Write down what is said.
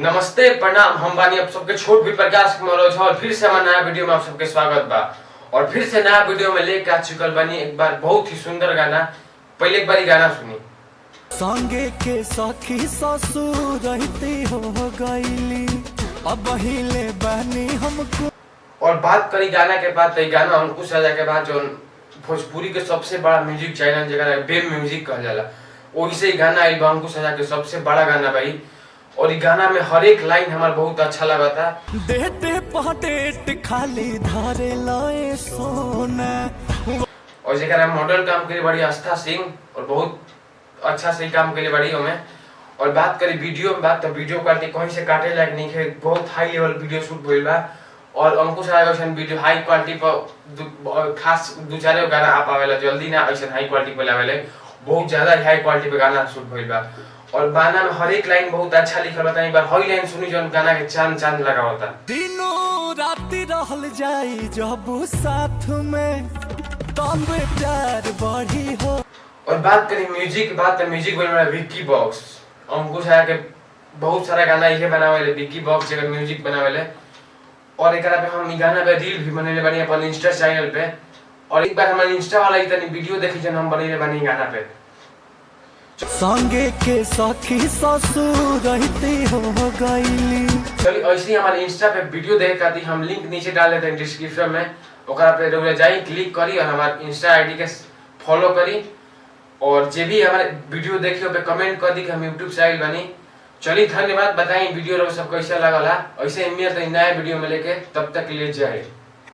नमस्ते प्रणाम, हम बानी आप सबके छोट भी प्रकाश मनोज और फिर से हमारा नया वीडियो में आप सबके स्वागत बा। और फिर से नया वीडियो में लेके आ चुकल बानी एक बार बहुत ही सुंदर गाना। पहले एक बार गाना सुनी। संगे के सखी ससुर रहती हो गईली अब हिले बानी हमको। और बात करी गाना के बाद तो गाना अंकुश राजा के बाद जो भोजपुरी के सबसे बड़ा म्यूजिक चैनल जगह बेब म्यूजिक कहल जाला, वैसे गाना आइल बा अंकुश राजा के सबसे बड़ा गाना भाई। और ये गाना में हर एक लाइन हमारा बहुत अच्छा लगा था। देते पटेट खाली धारे लाए सोना। और जगह मॉडल काम के लिए बड़ी आस्था सिंह और बहुत अच्छा से काम के लिए बड़ी हमें। और बात करी वीडियो में बात तो वीडियो क्वालिटी कहीं से काटे लायक नहीं है, बहुत हाई लेवल वीडियो शूट भइल बा। और अंकुश राजा का वीडियो हाई क्वालिटी पर खास दो चार गाना आ पावेला, जल्दी ना ऐसा हाई क्वालिटी पे लावेले, बहुत ज्यादा हाई क्वालिटी पे गाना शूट भइल बा। और गाना में हर एक लाइन बहुत अच्छा लिखल बता। एक बार हई लाइन सुनी जो गाना के चांद चांद लगा होता। दिनों राती रहल जाई जब साथ में तब प्यार बढ़ी हो। और बात करी म्यूजिक बात तो म्यूजिक बन रहा विक्की बॉक्स। अंकुश राजा के बहुत सारा गाना ये बनावेले विक्की बॉक्स जगह म्यूजिक बनावेले। और एकरा पे हम गाना पे रील भी बनेले बानी अपन इंस्टा चैनल पे। और एक बार हमारे इंस्टा वाला इतनी वीडियो देखी जन हम बनेले बानी गाना पे। संगे के सखी ससुर रहती हो गईली। चलिए ऐसे ही हमारे इंस्टा पे वीडियो देख खाती हम लिंक नीचे डाल देते हैं डिस्क्रिप्शन में, ओकरा पे रोज जाई क्लिक करी और हमारे इंस्टा आईडी के फॉलो करी। और जे भी हमारे वीडियो देखियो पे कमेंट कर दी कि हम यूट्यूब से आइल बनी। चलिए धन्यवाद, बताएं वीडियो सब कैसा लगला। ऐसे मिलते हैं नया वीडियो में लेके, तब तक के लिए जय।